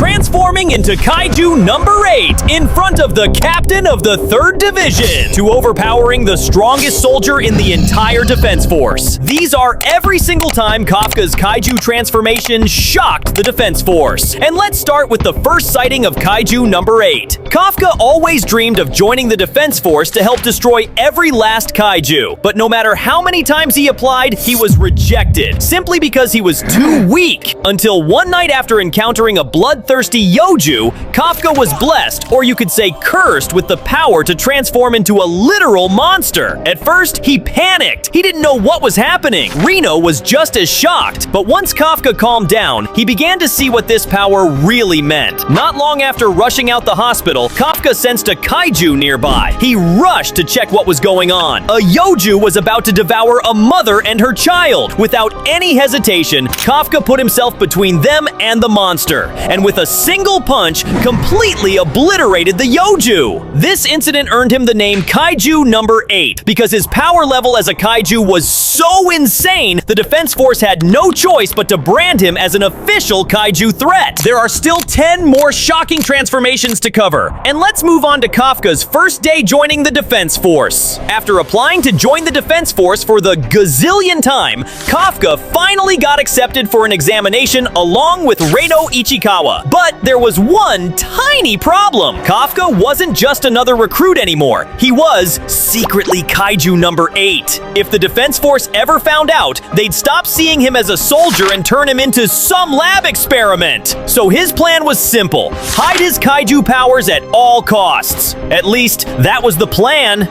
Transforming into Kaiju number 8 in front of the captain of the 3rd Division to overpowering the strongest soldier in the entire defense force. These are every single time Kafka's Kaiju transformation shocked the defense force. And let's start with the first sighting of Kaiju number 8. Kafka always dreamed of joining the defense force to help destroy every last Kaiju, but no matter how many times he applied, he was rejected, simply because he was too weak. Until one night after encountering a bloodthirsty Yoju, Kafka was blessed, or you could say cursed, with the power to transform into a literal monster. At first, he panicked. He didn't know what was happening. Reno was just as shocked, but once Kafka calmed down, he began to see what this power really meant. Not long after rushing out the hospital, Kafka sensed a Kaiju nearby. He rushed to check what was going on. A Yoju was about to devour a mother and her child. Without any hesitation, Kafka put himself between them and the monster, and with a single punch, completely obliterated the Yoju. This incident earned him the name Kaiju number 8, because his power level as a Kaiju was so insane, the defense force had no choice but to brand him as an official Kaiju threat. There are still 10 more shocking transformations to cover, and let's move on to Kafka's first day joining the defense force. After applying to join the defense force for the gazillion time, Kafka finally got accepted for an examination along with Reino Ichikawa. But there was one tiny problem. Kafka wasn't just another recruit anymore. He was secretly Kaiju number 8. If the defense force ever found out, they'd stop seeing him as a soldier and turn him into some lab experiment. So his plan was simple: hide his Kaiju powers at all costs. At least, that was the plan.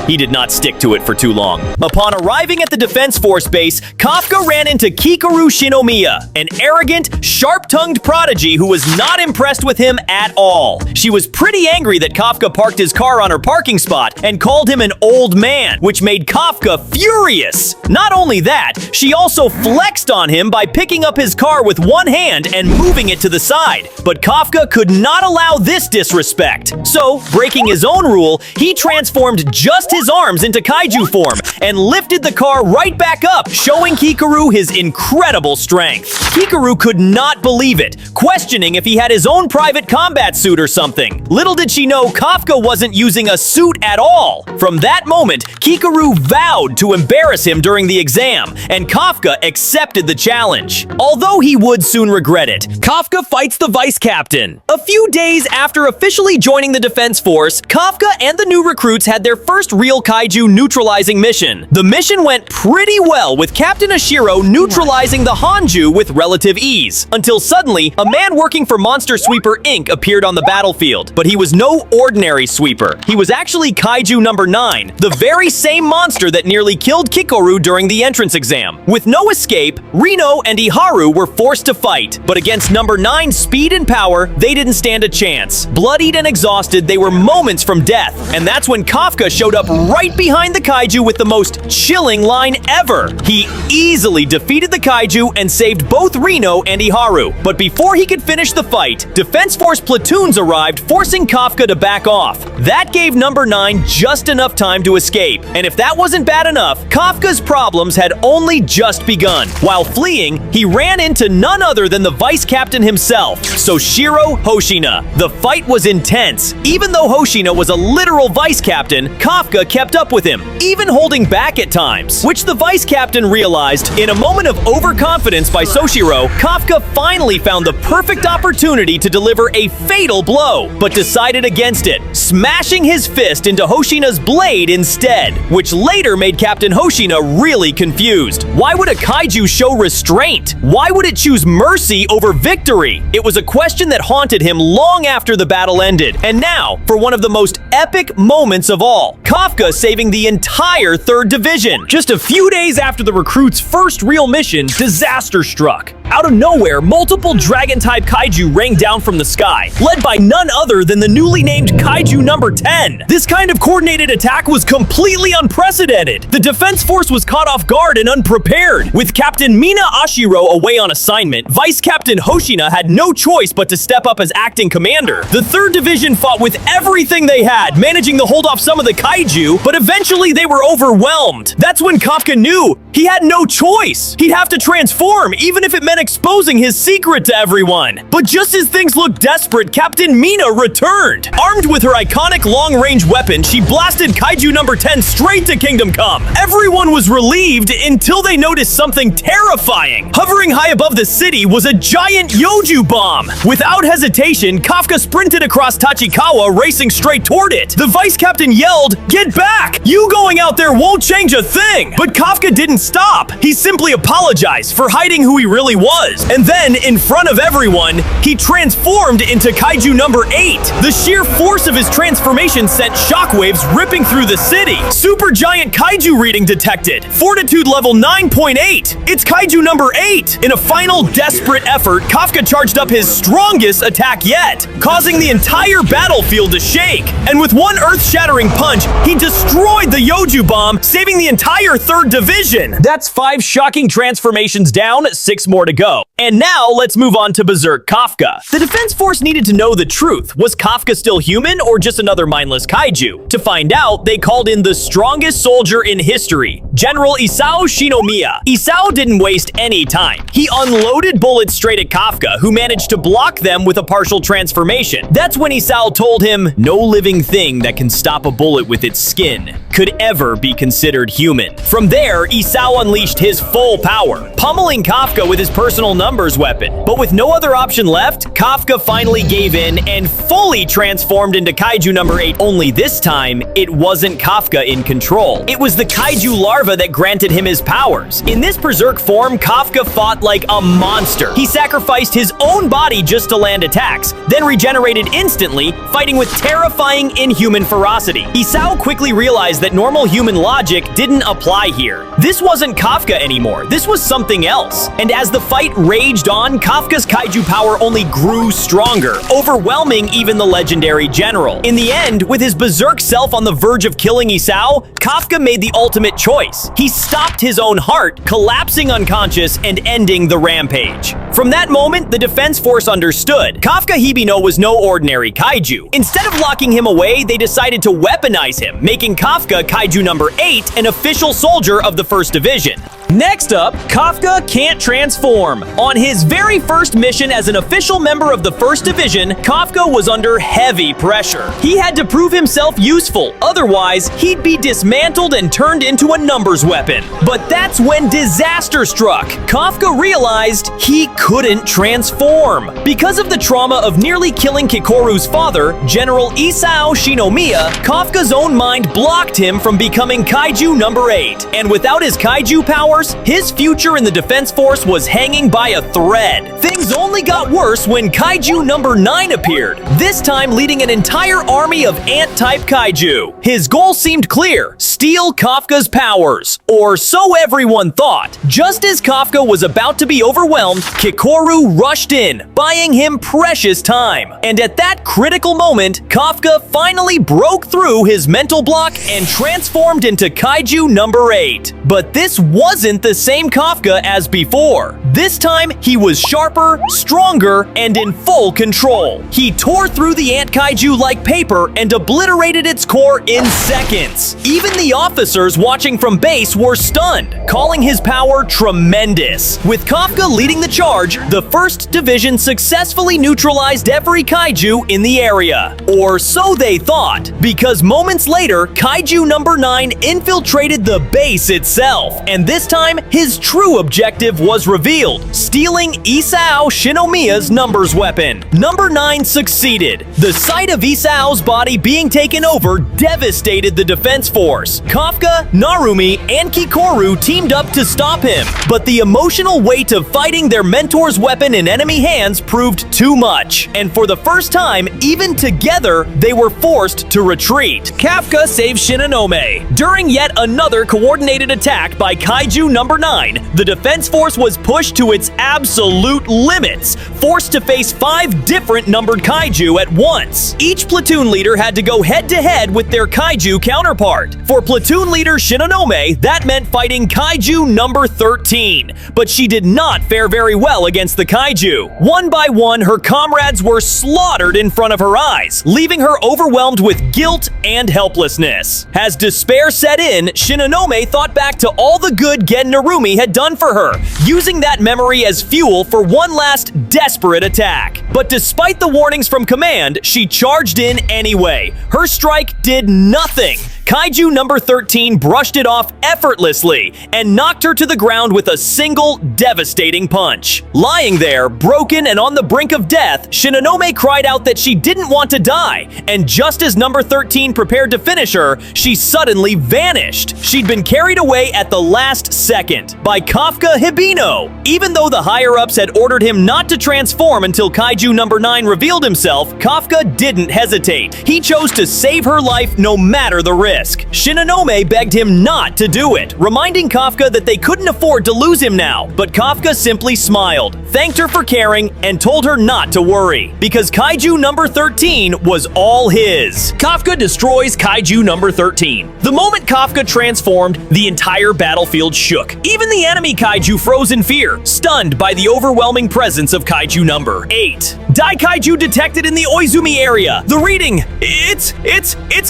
He did not stick to it for too long. Upon arriving at the defense force base, Kafka ran into Kikaru Shinomiya, an arrogant, sharp-tongued prodigy who was not impressed with him at all. She was pretty angry that Kafka parked his car on her parking spot and called him an old man, which made Kafka furious. Not only that, she also flexed on him by picking up his car with one hand and moving it to the side. But Kafka could not allow this disrespect. So, breaking his own rule, he transformed just his arms into Kaiju form and lifted the car right back up, showing Kikaru his incredible strength. Kikaru could not believe it, questioning if he had his own private combat suit or something. Little did she know Kafka wasn't using a suit at all. From that moment, Kikaru vowed to embarrass him during the exam, and Kafka accepted the challenge. Although he would soon regret it, Kafka fights the vice captain. A few days after officially joining the defense force, Kafka and the new recruits had their first real Kaiju neutralizing mission. The mission went pretty well, with Captain Ashiro neutralizing the Hanju with relative ease, until suddenly, a man working for Monster Sweeper Inc. appeared on the battlefield. But he was no ordinary sweeper. He was actually Kaiju number 9, the very same monster that nearly killed Kikoru during the entrance exam. With no escape, Reno and Iharu were forced to fight, but against number 9's speed and power, they didn't stand a chance. Bloodied and exhausted, they were moments from death, and that's when Kafka showed up right behind the Kaiju with the most chilling line ever. He easily defeated the Kaiju and saved both Reno and Iharu. But before he could finish the fight, Defense Force platoons arrived, forcing Kafka to back off. That gave number 9 just enough time to escape. And if that wasn't bad enough, Kafka's problems had only just begun. While fleeing, he ran into none other than the vice captain himself, Soshiro Hoshina. The fight was intense. Even though Hoshina was a literal vice captain, Kafka kept up with him, even holding back at times, which the vice captain realized. In a moment of overconfidence by Soshiro, Kafka finally found the perfect opportunity to deliver a fatal blow, but decided against it, smashing his fist into Hoshina's blade instead, which later made Captain Hoshina really confused. Why would a Kaiju show restraint? Why would it choose mercy over victory? It was a question that haunted him long after the battle ended. And now, for one of the most epic moments of all, Kafka saving the entire 3rd Division. Just a few days after the recruit's first real mission, disaster struck. Out of nowhere, multiple dragon-type Kaiju rained down from the sky, led by none other than the newly named Kaiju number 10. This kind of coordinated attack was completely unprecedented. The defense force was caught off guard and unprepared. With Captain Mina Ashiro away on assignment, Vice Captain Hoshina had no choice but to step up as acting commander. The 3rd Division fought with everything they had, managing to hold off some of the Kaiju, but eventually they were overwhelmed. That's when Kafka knew he had no choice. He'd have to transform, even if it meant began exposing his secret to everyone. But just as things looked desperate, Captain Mina returned. Armed with her iconic long-range weapon, she blasted Kaiju number 10 straight to Kingdom Come. Everyone was relieved until they noticed something terrifying. Hovering high above the city was a giant Yoju bomb. Without hesitation, Kafka sprinted across Tachikawa, racing straight toward it. The vice captain yelled, "Get back! You going out there won't change a thing!" But Kafka didn't stop. He simply apologized for hiding who he really was. And then, in front of everyone, he transformed into Kaiju number 8. The sheer force of his transformation sent shockwaves ripping through the city. Supergiant Kaiju reading detected. Fortitude level 9.8. It's Kaiju number 8. In a final desperate effort, Kafka charged up his strongest attack yet, causing the entire battlefield to shake. And with one earth-shattering punch, he destroyed the Yoju bomb, saving the entire 3rd Division. That's 5 shocking transformations down, 6 more to go. And now, let's move on to Berserk Kafka. The Defense Force needed to know the truth. Was Kafka still human or just another mindless kaiju? To find out, they called in the strongest soldier in history, General Isao Shinomiya. Isao didn't waste any time. He unloaded bullets straight at Kafka, who managed to block them with a partial transformation. That's when Isao told him, "No living thing that can stop a bullet with its skin could ever be considered human." From there, Isao unleashed his full power, pummeling Kafka with his personal numbers weapon. But with no other option left, Kafka finally gave in and fully transformed into Kaiju number 8. Only this time, it wasn't Kafka in control. It was the Kaiju larva that granted him his powers. In this berserk form, Kafka fought like a monster. He sacrificed his own body just to land attacks, then regenerated instantly, fighting with terrifying inhuman ferocity. Isao quickly realized that normal human logic didn't apply here. This wasn't Kafka anymore. This was something else. And as the fight raged on, Kafka's kaiju power only grew stronger, overwhelming even the legendary general. In the end, with his berserk self on the verge of killing Isao, Kafka made the ultimate choice. He stopped his own heart, collapsing unconscious and ending the rampage. From that moment, the Defense Force understood. Kafka Hibino was no ordinary kaiju. Instead of locking him away, they decided to weaponize him, making Kafka Kaiju number 8 an official soldier of the 1st Division. Next up, Kafka can't transform. On his very first mission as an official member of the 1st Division, Kafka was under heavy pressure. He had to prove himself useful, otherwise he'd be dismantled and turned into a numbers weapon. But that's when disaster struck. Kafka realized he couldn't transform. Because of the trauma of nearly killing Kikoru's father, General Isao Shinomiya, Kafka's own mind blocked him from becoming Kaiju number 8. And without his kaiju power, his future in the Defense Force was hanging by a thread. Things only got worse when Kaiju number 9 appeared, this time leading an entire army of ant-type kaiju. His goal seemed clear: steal Kafka's powers. Or so everyone thought. Just as Kafka was about to be overwhelmed, Kikoru rushed in, buying him precious time. And at that critical moment, Kafka finally broke through his mental block and transformed into Kaiju number 8. But this wasn't the same Kafka as before. This time, he was sharper, stronger, and in full control. He tore through the ant kaiju like paper and obliterated its core in seconds. Even the officers watching from base were stunned, calling his power tremendous. With Kafka leading the charge, the 1st Division successfully neutralized every kaiju in the area. Or so they thought, because moments later, Kaiju number 9 infiltrated the base itself. And this time, his true objective was revealed: stealing Isao Shinomiya's numbers weapon. Number 9 succeeded. The sight of Isao's body being taken over devastated the Defense Force. Kafka, Narumi, and Kikoru teamed up to stop him, but the emotional weight of fighting their mentor's weapon in enemy hands proved too much. And for the first time, even together, they were forced to retreat. Kafka saved Shinonome. During yet another coordinated attack by Kaiju number 9, the Defense Force was pushed to its absolute limits, forced to face 5 different numbered kaiju at once. Each platoon leader had to go head-to-head with their kaiju counterpart. For platoon leader Shinonome, that meant fighting Kaiju number 13. But she did not fare very well against the Kaiju. One by one, her comrades were slaughtered in front of her eyes, leaving her overwhelmed with guilt and helplessness. As despair set in, Shinonome thought back to all the good Gen Narumi had done for her, using that memory as fuel for one last desperate attack. But despite the warnings from command, she charged in anyway. Her strike did nothing. Kaiju number 13 brushed it off effortlessly and knocked her to the ground with a single devastating punch. Lying there, broken and on the brink of death, Shinonome cried out that she didn't want to die, and just as number 13 prepared to finish her, she suddenly vanished. She'd been carried away at the last second by Kafka Hibino. Even though the higher-ups had ordered him not to transform until Kaiju number 9 revealed himself, Kafka didn't hesitate. He chose to save her life no matter the risk. Shinonome begged him not to do it, reminding Kafka that they couldn't afford to lose him now. But Kafka simply smiled, thanked her for caring, and told her not to worry, because Kaiju number 13 was all his. Kafka destroys Kaiju number 13. The moment Kafka transformed, the entire battlefield shook. Even the enemy Kaiju froze in fear, stunned by the overwhelming presence of Kaiju number 8. Daikaiju detected in the Oizumi area. The reading, it's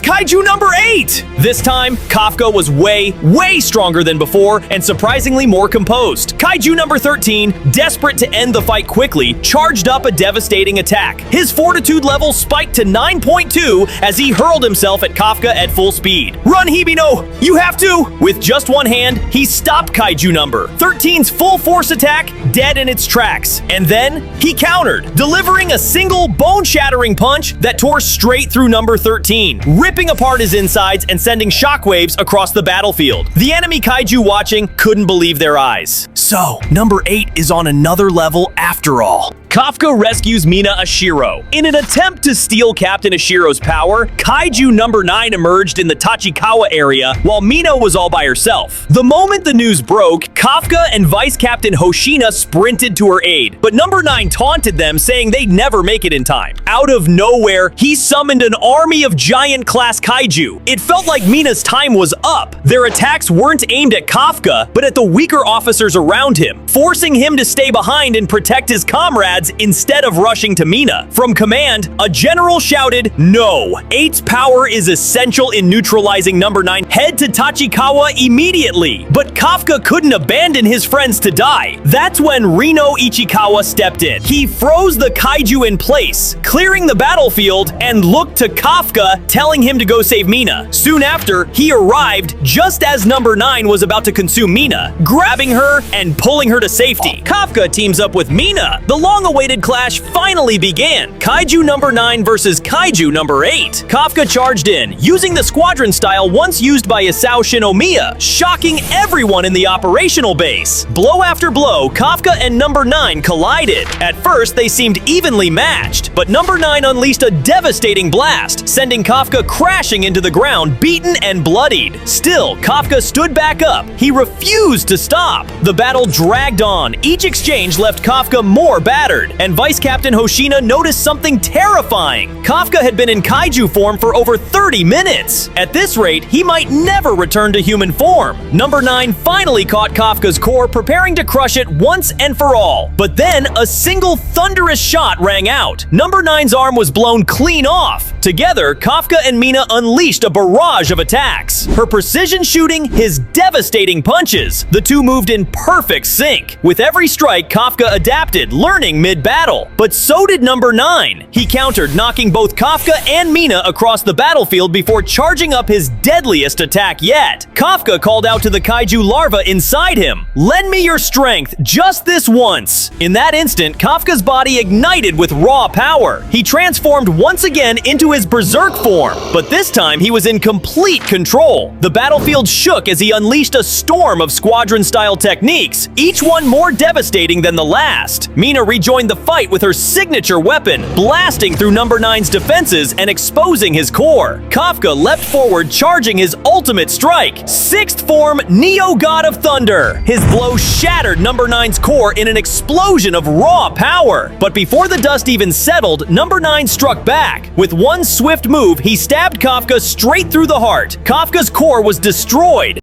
Kaiju number 8! This time, Kafka was way stronger than before and surprisingly more composed. Kaiju number 13, desperate to end the fight quickly, charged up a devastating attack. His fortitude level spiked to 9.2 as he hurled himself at Kafka at full speed. Run, Hibino! You have to! With just one hand, he stopped Kaiju number 13's full force attack dead in its tracks. And then, he countered, delivering a single bone-shattering punch that tore straight through number 13, ripping apart his insides and sending shockwaves across the battlefield. The enemy Kaiju watching couldn't believe their eyes. So, number 8 is on another level after all. Kafka rescues Mina Ashiro. In an attempt to steal Captain Ashiro's power, Kaiju number 9 emerged in the Tachikawa area while Mina was all by herself. The moment the news broke, Kafka and Vice Captain Hoshina sprinted to her aid, but number 9 taunted them, saying they'd never make it in time. Out of nowhere, he summoned an army of giant-class Kaiju. It felt like Mina's time was up. Their attacks weren't aimed at Kafka, but at the weaker officers around him, forcing him to stay behind and protect his comrades instead of rushing to Mina. From command, a general shouted, "No! 8's power is essential in neutralizing number 9. Head to Tachikawa immediately!" But Kafka couldn't abandon his friends to die. That's when Rino Ichikawa stepped in. He froze the Kaiju in place, clearing the battlefield, and looked to Kafka, telling him to go save Mina. Soon after, he arrived just as number 9 was about to consume Mina, grabbing her and pulling her to safety. Kafka teams up with Mina. The long-awaited clash finally began. Kaiju number 9 versus Kaiju number 8. Kafka charged in, using the squadron style once used by Isao Shinomiya, shocking everyone in the operational base. Blow after blow, Kafka and number 9 collided. At first, they seemed evenly matched, but number 9 unleashed a devastating blast, sending Kafka crashing into the ground, beaten and bloodied. Still, Kafka stood back up. He refused to stop. The battle dragged on. Each exchange left Kafka more battered, and Vice Captain Hoshina noticed something terrifying. Kafka had been in Kaiju form for over 30 minutes. At this rate, he might never return to human form. Number 9 finally caught Kafka's core, preparing to crush it once and for all. But then, a single thunderous shot rang out. Number 9's arm was blown clean off. Together, Kafka and Mina unleashed a barrage of attacks. Her precision shooting, his devastating punches. The two moved in perfect sync. With every strike, Kafka adapted, learning mid-battle. But so did number 9. He countered, knocking both Kafka and Mina across the battlefield before charging up his deadliest attack yet. Kafka called out to the Kaiju larva inside him, "Lend me your strength, just this once." In that instant, Kafka's body ignited with raw power. He transformed once again into his berserk form, but this time he was in complete control. The battlefield shook as he unleashed a storm of squadron-style techniques, each one more devastating than the last. Mina rejoined joined the fight with her signature weapon, blasting through Number 9's defenses and exposing his core. Kafka leapt forward, charging his ultimate strike, 6th form Neo God of Thunder. His blow shattered Number 9's core in an explosion of raw power. But before the dust even settled, Number 9 struck back. With one swift move, he stabbed Kafka straight through the heart. Kafka's core was destroyed.